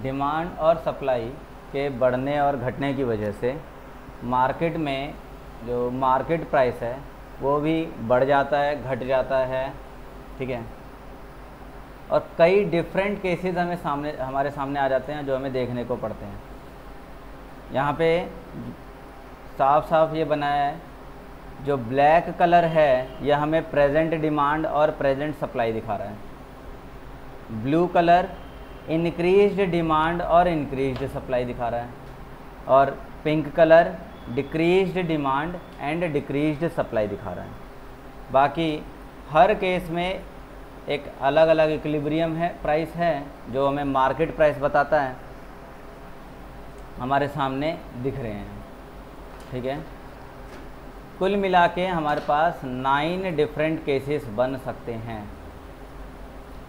Demand और supply के बढ़ने और घटने की वजह से मार्केट में जो मार्केट प्राइस है वो भी बढ़ जाता है, घट जाता है, ठीक है। और कई डिफरेंट केसेस हमारे सामने आ जाते हैं जो हमें देखने को पड़ते हैं। यहाँ पे साफ साफ ये बनाया है, जो ब्लैक कलर है यह हमें प्रेजेंट डिमांड और प्रेजेंट सप्लाई दिखा रहा है। ब्लू कलर इंक्रीज्ड डिमांड और इंक्रीज्ड सप्लाई दिखा रहा है, और pink colour decreased demand and decreased supply दिखा रहा है। बाकी हर केस में एक अलग अलग इक्विलिब्रियम है, प्राइस है, जो हमें मार्केट प्राइस बताता है, हमारे सामने दिख रहे हैं, ठीक है। कुल मिला के हमारे पास 9 डिफरेंट केसेस बन सकते हैं।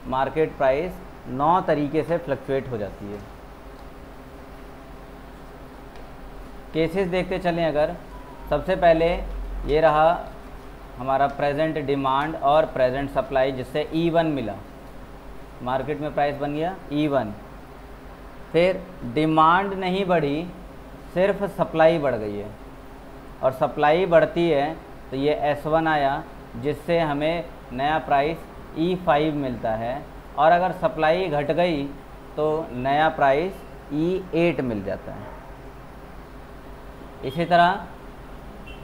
मार्केट प्राइस 9 तरीके से फ्लक्चुएट हो जाती है। केसेस देखते चलें अगर, सबसे पहले ये रहा हमारा प्रेजेंट डिमांड और प्रेजेंट सप्लाई, जिससे E1 मिला, मार्केट में प्राइस बन गया E1। फिर डिमांड नहीं बढ़ी, सिर्फ सप्लाई बढ़ गई है, और सप्लाई बढ़ती है तो ये S1 आया, जिससे हमें नया प्राइस E5 मिलता है, और अगर सप्लाई घट गई तो नया प्राइस E8 मिल जाता है। इसी तरह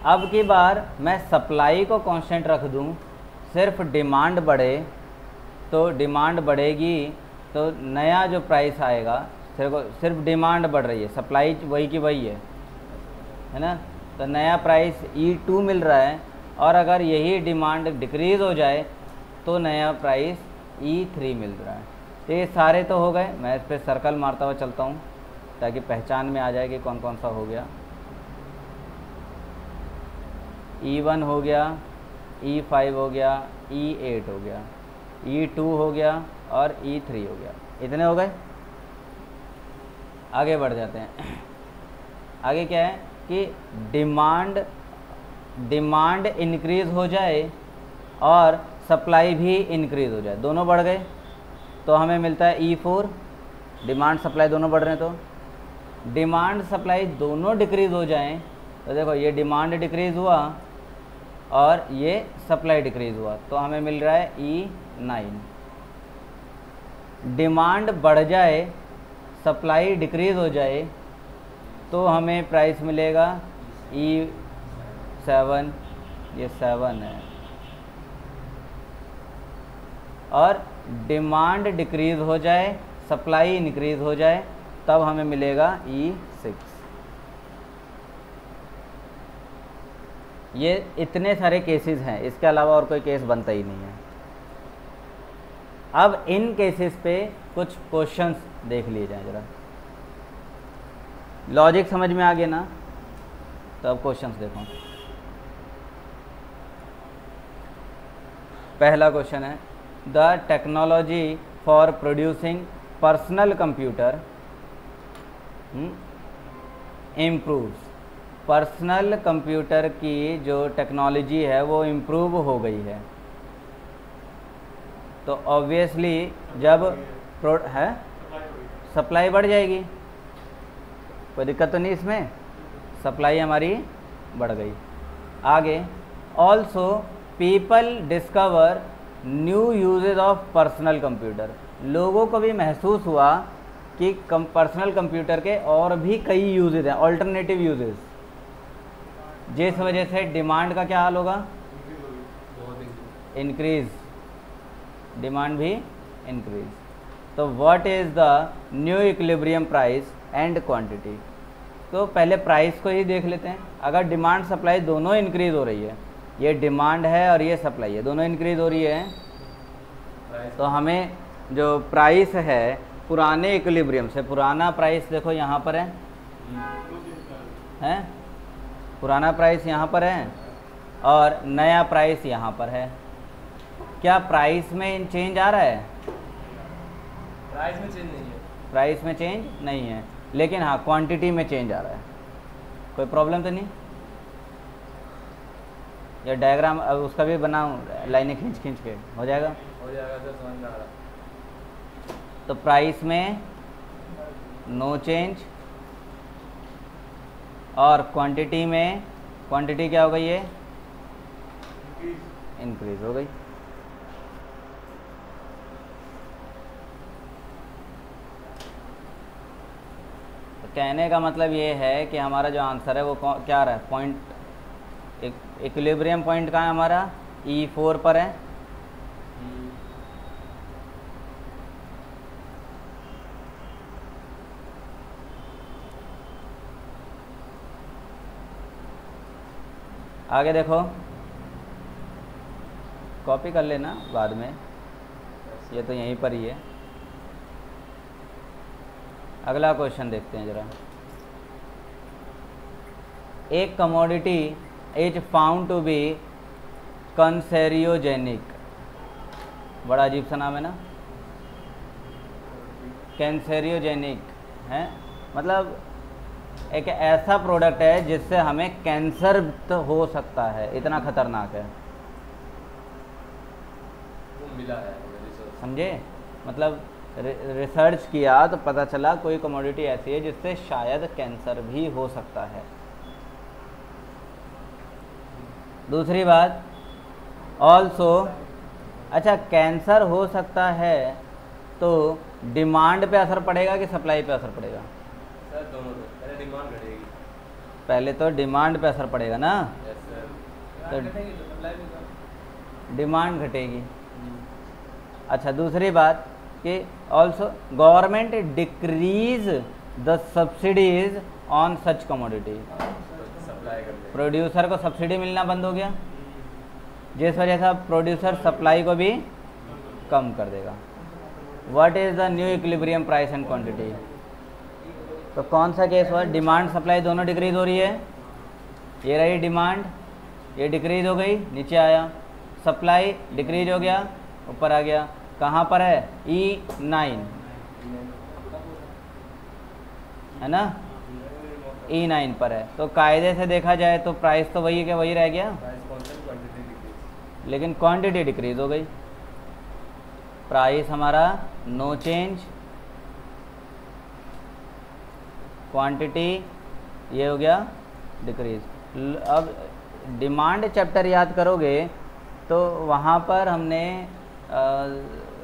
अब की बार मैं सप्लाई को कांस्टेंट रख दूं, सिर्फ डिमांड बढ़े तो डिमांड बढ़ेगी तो नया जो प्राइस आएगा, सिर्फ डिमांड बढ़ रही है, सप्लाई वही की वही है ना, तो नया प्राइस E2 मिल रहा है, और अगर यही डिमांड डिक्रीज़ हो जाए तो नया प्राइस E3 मिल रहा है। तो ये सारे तो हो गए, मैं इस पर सर्कल मारता हुआ चलता हूँ ताकि पहचान में आ जाए कि कौन कौन सा हो गया। E1 हो गया, E5 हो गया, E8 हो गया, E2 हो गया और E3 हो गया। इतने हो गए। आगे बढ़ जाते हैं। आगे क्या है कि डिमांड इंक्रीज़ हो जाए और सप्लाई भी इंक्रीज़ हो जाए, दोनों बढ़ गए तो हमें मिलता है E4। डिमांड सप्लाई दोनों बढ़ रहे हैं, तो डिमांड सप्लाई दोनों डिक्रीज़ हो जाएं तो देखो ये डिमांड डिक्रीज़ हुआ और ये सप्लाई डिक्रीज़ हुआ, तो हमें मिल रहा है E9। डिमांड बढ़ जाए, सप्लाई डिक्रीज़ हो जाए तो हमें प्राइस मिलेगा E7, ये 7 है, और डिमांड डिक्रीज़ हो जाए, सप्लाई इंक्रीज़ हो जाए, तब हमें मिलेगा E6। ये इतने सारे केसेस हैं, इसके अलावा और कोई केस बनता ही नहीं है। अब इन केसेस पे कुछ क्वेश्चंस देख लिए जाएं जरा। लॉजिक समझ में आ गया ना, तो अब क्वेश्चंस देखो। पहला क्वेश्चन है, the technology for producing personal computer improves. Personal computer की जो टेक्नोलॉजी है वो इम्प्रूव हो गई है, तो ऑब्वियसली जब है सप्लाई बढ़ जाएगी, कोई दिक्कत तो नहीं इसमें, सप्लाई हमारी बढ़ गई। आगे, also people discover new uses of personal computer. लोगों को भी महसूस हुआ कि पर्सनल कंप्यूटर के और भी कई यूजेज हैं, ऑल्टरनेटिव यूजेज, जिस वजह से डिमांड का क्या हाल होगा, इंक्रीज, डिमांड भी इंक्रीज। तो what is the new equilibrium price and quantity. तो पहले प्राइस को ही देख लेते हैं। अगर डिमांड सप्लाई दोनों इंक्रीज हो रही है, ये डिमांड है और ये सप्लाई है, दोनों इंक्रीज हो रही है, तो हमें जो प्राइस है पुराने इक्विलिब्रियम से, पुराना प्राइस देखो यहाँ पर है, पुराना प्राइस यहाँ पर है और नया प्राइस यहाँ पर है। क्या प्राइस में चेंज आ रहा है? प्राइस में चेंज नहीं है, प्राइस में चेंज नहीं है, लेकिन हाँ क्वांटिटी में चेंज आ रहा है। कोई प्रॉब्लम तो नहीं? या डायग्राम अब उसका भी बनाऊँ, लाइनें खींच खींच के हो जाएगा? हो जाएगा, तो समझ में आ रहा। तो प्राइस में नो चेंज, और क्वांटिटी में क्वांटिटी क्या हो गई है, इंक्रीज हो गई। तो कहने का मतलब ये है कि हमारा जो आंसर है वो क्या रहा है, पॉइंट इक्विलिब्रियम पॉइंट कहाँ है हमारा, E4 पर है। आगे देखो, कॉपी कर लेना बाद में, ये तो यहीं पर ही है। अगला क्वेश्चन देखते हैं जरा। एक commodity is found to be carcinogenic, बड़ा अजीब सा नाम है ना, कैंसरियोजेनिक है, मतलब एक ऐसा प्रोडक्ट है जिससे हमें कैंसर तो हो सकता है, इतना खतरनाक है। वो मिला है, समझे, मतलब रिसर्च किया तो पता चला कोई कमोडिटी ऐसी है जिससे शायद कैंसर भी हो सकता है। दूसरी बात, ऑल्सो, अच्छा कैंसर हो सकता है तो डिमांड पे असर पड़ेगा कि सप्लाई पे असर पड़ेगा? सर दोनों पे, पहले डिमांड घटेगी। पहले तो डिमांड पे असर पड़ेगा ना, यस सर। तो घटेगी तो सप्लाई भी कम। डिमांड घटेगी। अच्छा दूसरी बात कि also government decrease the subsidies on such commodity, supply कर देगी। प्रोड्यूसर को सब्सिडी मिलना बंद हो गया, जिस वजह से प्रोड्यूसर सप्लाई को भी कम कर देगा। What is the new equilibrium price and quantity? तो कौन सा केस हुआ, डिमांड सप्लाई दोनों डिक्रीज हो रही है, ये रही डिमांड, ये डिक्रीज हो गई नीचे आया, सप्लाई डिक्रीज हो गया ऊपर आ गया, कहाँ पर है, E9 है ना, E9 पर है। तो कायदे से देखा जाए तो प्राइस तो वही है, वही रह गया, प्राइस कांस्टेंट, क्वांटिटी डिक्रीज। लेकिन क्वांटिटी डिक्रीज हो गई। प्राइस हमारा नो चेंज, क्वांटिटी ये हो गया डिक्रीज। अब डिमांड चैप्टर याद करोगे तो वहाँ पर हमने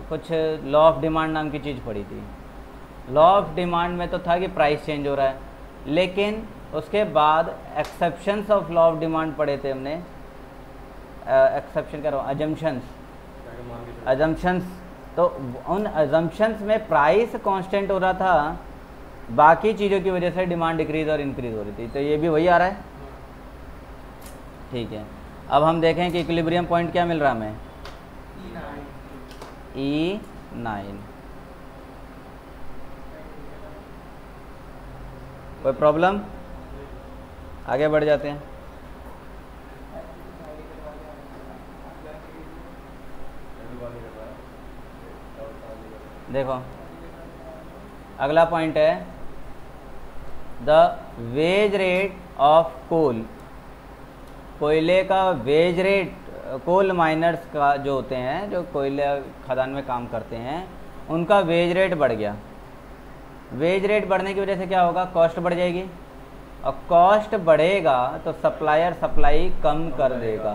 कुछ लॉ ऑफ डिमांड नाम की चीज़ पढ़ी थी। लॉ ऑफ डिमांड में तो था कि प्राइस चेंज हो रहा है, लेकिन उसके बाद exceptions of law of demand पढ़े थे हमने, एक्सेप्शन कह रहा हूँ, अजम्पशंस। तो उन अजम्पशंस में प्राइस कांस्टेंट हो रहा था, बाकी चीज़ों की वजह से डिमांड डिक्रीज और इंक्रीज हो रही थी। तो ये भी वही आ रहा है, ठीक है। अब हम देखें कि इक्विलिब्रियम पॉइंट क्या मिल रहा हमें, E9। कोई प्रॉब्लम? आगे बढ़ जाते हैं। देखो अगला पॉइंट है the wage rate of coal, कोयले का वेज रेट, कोल माइनर्स का जो होते हैं, जो कोयले खदान में काम करते हैं, उनका वेज रेट बढ़ गया। वेज रेट बढ़ने की वजह से क्या होगा, कॉस्ट बढ़ जाएगी, और कॉस्ट बढ़ेगा तो सप्लायर सप्लाई कम कर देगा।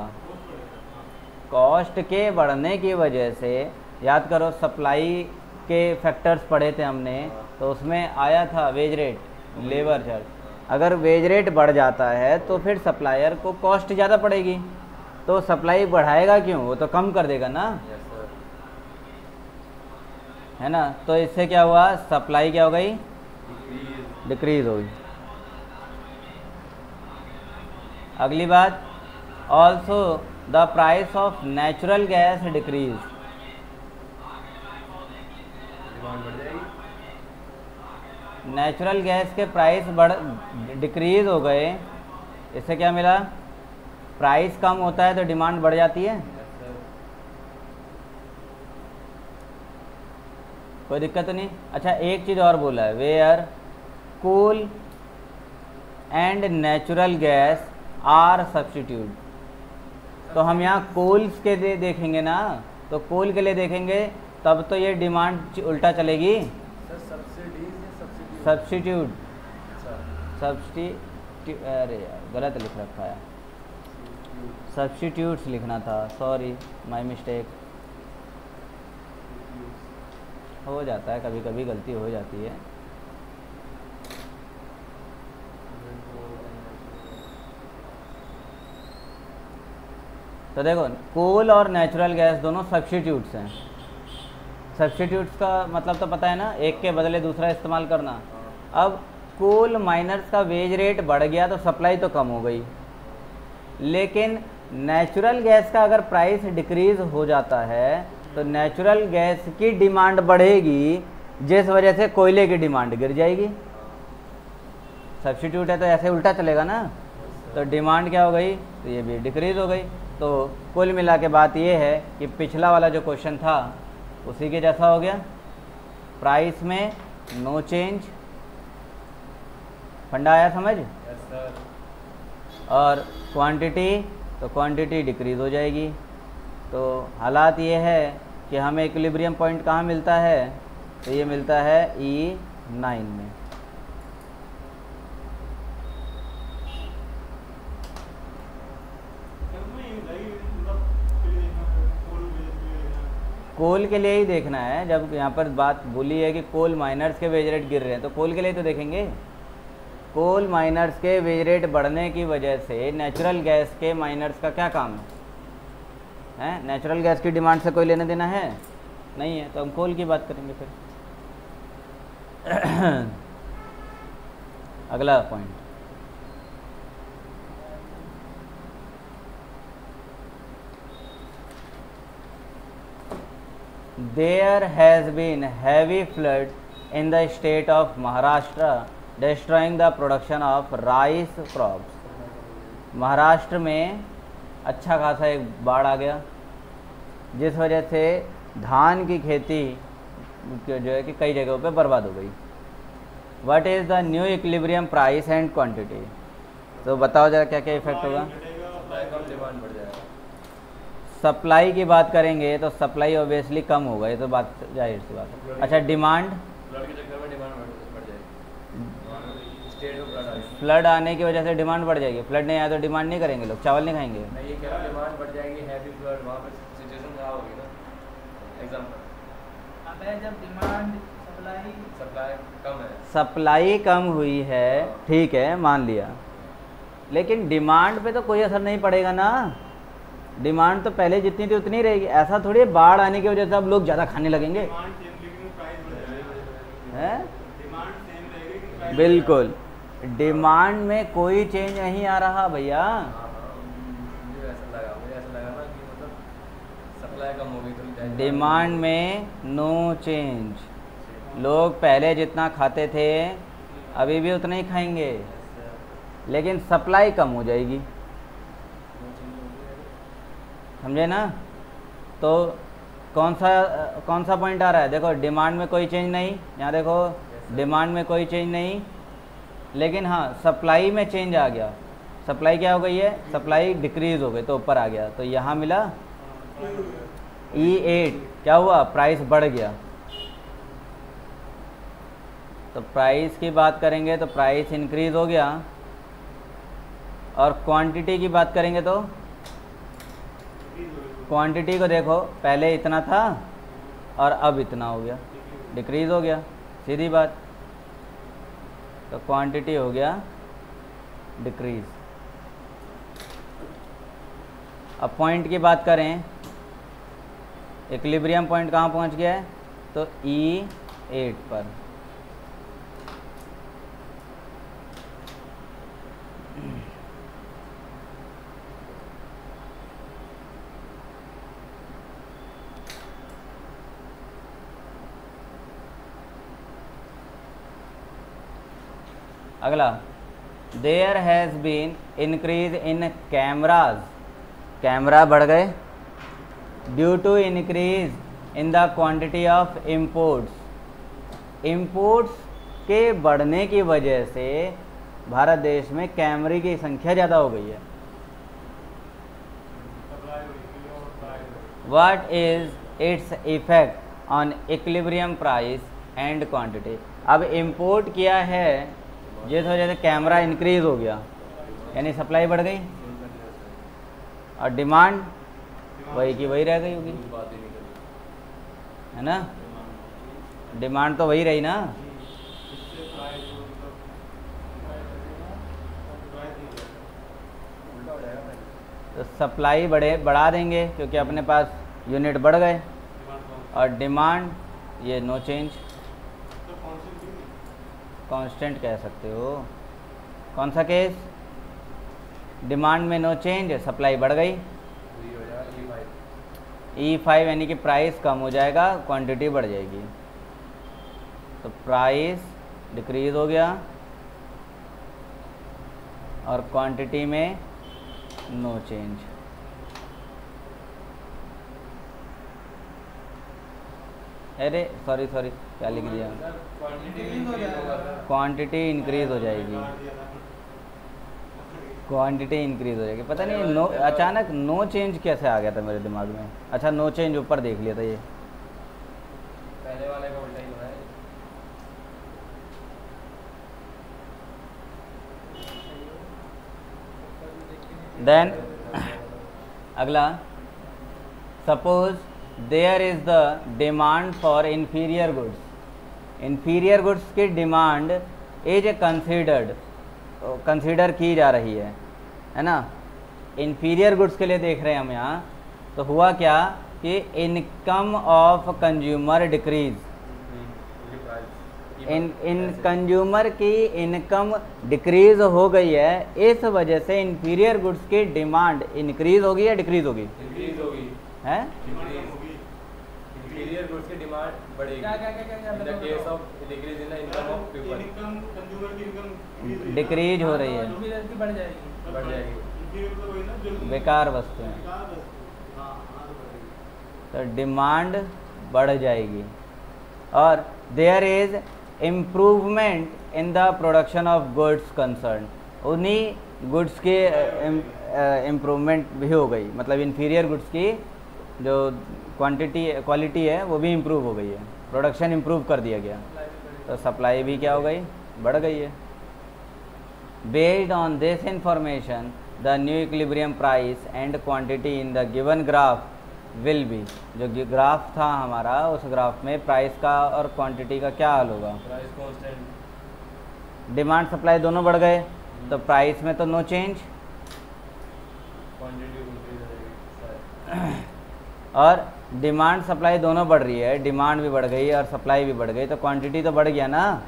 कॉस्ट के बढ़ने की वजह से, याद करो सप्लाई के फैक्टर्स पढ़े थे हमने, तो उसमें आया था वेज रेट, लेबर चार्ज। अगर वेज रेट बढ़ जाता है तो फिर सप्लायर को कॉस्ट ज़्यादा पड़ेगी, तो सप्लाई बढ़ाएगा क्यों, वो तो कम कर देगा ना, यस सर। है ना। तो इससे क्या हुआ, सप्लाई क्या हो गई, डिक्रीज। डिक्रीज हो गई। अगली बात, also the price of natural gas decrease, demand बढ़ जाएगी। नेचुरल गैस के प्राइस डिक्रीज हो गए, इससे क्या मिला, प्राइस कम होता है तो डिमांड बढ़ जाती है। Yes sir. कोई दिक्कत नहीं। अच्छा एक चीज़ और बोला है, where coal and natural gas are substitute. तो हम यहाँ कोल्स के लिए देखेंगे ना, तो कोल के लिए देखेंगे तब तो ये डिमांड उल्टा चलेगी, सर सब्सिडीज या सब्स्टिट्यूट अच्छा अरे यार गलत लिख रखा है, सब्स्टिट्यूट्स लिखना था, सॉरी माय मिस्टेक। हो जाता है, कभी कभी गलती हो जाती है। तो देखो कोल और नेचुरल गैस दोनों सब्स्टिट्यूट्स हैं। सब्स्टिट्यूट्स का मतलब तो पता है ना, एक के बदले दूसरा इस्तेमाल करना। अब कोल माइनर्स का वेज रेट बढ़ गया तो सप्लाई तो कम हो गई, लेकिन नेचुरल गैस का अगर प्राइस डिक्रीज हो जाता है तो नेचुरल गैस की डिमांड बढ़ेगी, जिस वजह से कोयले की डिमांड गिर जाएगी। सब्स्टिट्यूट है तो ऐसे उल्टा चलेगा ना, तो डिमांड क्या हो गई, तो ये भी डिक्रीज हो गई। तो कुल मिला के बात ये है कि पिछला वाला जो क्वेश्चन था उसी के जैसा हो गया। प्राइस में नो चेंज, फंडा आया समझ, यस सर। और क्वांटिटी, तो क्वांटिटी डिक्रीज हो जाएगी। तो हालात ये है कि हमें इक्विलिब्रियम पॉइंट कहाँ मिलता है, तो ये मिलता है E9 में। कोल के लिए ही देखना है, जब यहाँ पर बात बोली है कि कोल माइनर्स के वेज रेट गिर रहे हैं तो कोल के लिए तो देखेंगे। कोल माइनर्स के वेज रेट बढ़ने की वजह से नेचुरल गैस के माइनर्स का क्या काम है? नेचुरल गैस की डिमांड से कोई लेना देना है नहीं है, तो हम कोल की बात करेंगे फिर। अगला point, There has been heavy flood in the state of Maharashtra, destroying the production of rice crops. Maharashtra में अच्छा खासा एक बाढ़ आ गया, जिस वजह से धान की खेती जो है कि कई जगहों पे बर्बाद हो गई। What is the new equilibrium price and quantity? तो बताओ जरा क्या क्या इफेक्ट होगा। सप्लाई कम, डिमांड बढ़ जाएगा। सप्लाई की बात करेंगे तो सप्लाई ऑब्वियसली कम होगा, ये तो बात जाहिर सी बात है। अच्छा डिमांड, फ्लड के चक्कर में डिमांड बढ़ जाएगी। स्टेट में फ्लड आ गया, फ्लड आने की वजह से डिमांड बढ़ जाएगी। फ्लड नहीं आया तो डिमांड नहीं करेंगे लोग, चावल नहीं खाएंगे। मैं ये कह रहा हूँ डिमांड बढ़ जाएगी, हैवी फ्लड, वहाँ पर सिचुएशन खराब होगी ना। एग्जाम्पल, अब जब डिमांड सप्लाई कम है, सप्लाई कम हुई है, ठीक है मान लिया, लेकिन डिमांड पे तो कोई असर नहीं पड़ेगा ना। डिमांड तो पहले जितनी थी उतनी रहेगी। ऐसा थोड़ी है बाढ़ आने की वजह से अब लोग ज़्यादा खाने लगेंगे, हैं? बिल्कुल, डिमांड में कोई चेंज नहीं आ रहा भैया। मुझे ऐसा लगा ना कि मतलब सप्लाई कम हो गई तो डिमांड में नो चेंज, लोग पहले जितना खाते थे अभी भी उतना ही खाएंगे, लेकिन सप्लाई कम हो जाएगी, समझे ना। तो कौन सा पॉइंट आ रहा है, देखो डिमांड में कोई चेंज नहीं, यहाँ देखो डिमांड में कोई चेंज नहीं, लेकिन हाँ सप्लाई में चेंज आ गया। सप्लाई क्या हो गई है, सप्लाई डिक्रीज हो गई तो ऊपर आ गया, तो यहाँ मिला E8, क्या हुआ, प्राइस बढ़ गया। तो प्राइस की बात करेंगे तो प्राइस इंक्रीज हो गया, और क्वांटिटी की बात करेंगे तो क्वांटिटी को देखो, पहले इतना था और अब इतना हो गया, डिक्रीज हो गया, सीधी बात। तो क्वांटिटी हो गया डिक्रीज। अब पॉइंट की बात करें, इक्विलिब्रियम पॉइंट कहाँ पहुँच गया है, तो E8 पर। अगला, there has been increase in cameras, camera बढ़ गए due to increase in the quantity of imports. Imports के बढ़ने की वजह से भारत देश में कैमरे की संख्या ज़्यादा हो गई है। What is its effect on equilibrium price and quantity. अब इंपोर्ट किया है जिस वजह से कैमरा इंक्रीज हो गया, यानी सप्लाई बढ़ गई और डिमांड वही की वही रह गई होगी, बात ही नहीं करी। है ना। डिमांड तो वही रही ना। उल्टा हो जाएगा भाई। तो सप्लाई बढ़ा देंगे क्योंकि अपने पास यूनिट बढ़ गए, और डिमांड ये नो चेंज, कांस्टेंट कह सकते हो। कौन सा केस? डिमांड में नो चेंज, सप्लाई बढ़ गई, वही हो जाएगा E5 यानी कि प्राइस कम हो जाएगा, क्वांटिटी बढ़ जाएगी। तो प्राइस डिक्रीज हो गया और क्वांटिटी में नो चेंज। अरे सॉरी क्या लिख दिया? क्वांटिटी इंक्रीज हो जाएगी, क्वांटिटी इंक्रीज हो जाएगी। पता नहीं नो अचानक नो चेंज कैसे आ गया था मेरे दिमाग में। अच्छा नो चेंज ऊपर देख लिया था ये। पहले वाले का उल्टा ही हो रहा है। देन अगला, suppose there is the demand for inferior goods. Inferior goods की डिमांड इज कंसीडर की जा रही है ना। इंफीरियर गुड्स के लिए देख रहे हैं हम यहाँ। तो हुआ क्या कि income of consumer decrease, in consumer की इनकम डिक्रीज हो गई है, इस वजह से इंफीरियर गुड्स की डिमांड इंक्रीज होगी या डिक्रीज होगी? इंक्रीज होगी है। इंफीरियर गुड्स की डिमांड बढ़ेगी। In the case of decrease in the income of people, consumer की इनकम डिक्रीज हो रही है, बढ़ जाएगी। बेकार वस्तुएं, तो डिमांड बढ़ जाएगी। और there is improvement in the production of goods concern, उन्हीं गुड्स के इम्प्रूवमेंट भी हो गई, मतलब इंफीरियर गुड्स की जो क्वालिटी है वो भी इम्प्रूव हो गई है, प्रोडक्शन इम्प्रूव कर दिया गया, तो सप्लाई भी क्या हो गई? बढ़ गई है। Based on this information the new equilibrium price and quantity in the given graph will be, जो ग्राफ था हमारा उस ग्राफ में प्राइस का और क्वांटिटी का क्या हाल होगा? प्राइस कांस्टेंट, डिमांड सप्लाई दोनों बढ़ गए तो प्राइस में तो नो चेंज, क्वांटिटी इंक्रीज हो जाएगी। और डिमांड सप्लाई दोनों बढ़ रही है, डिमांड भी बढ़ गई और सप्लाई भी बढ़ गई, तो क्वांटिटी तो बढ़ गया ना,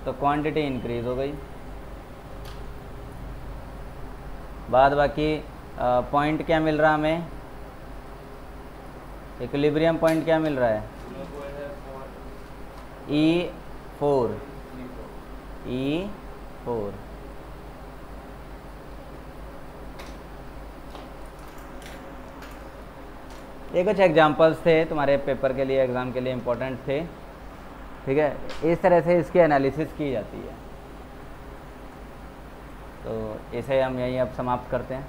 तो क्वांटिटी इंक्रीज हो गई। बाद बाकी पॉइंट क्या मिल रहा हमें? इक्विलिब्रियम पॉइंट क्या मिल रहा है? E4, E4। ये कुछ एग्जांपल्स थे तुम्हारे पेपर के लिए, एग्ज़ाम के लिए इम्पोर्टेंट थे, ठीक है। इस तरह से इसकी एनालिसिस की जाती है। तो इसे हम यहीं अब समाप्त करते हैं,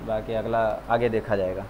बाकी अगला आगे देखा जाएगा।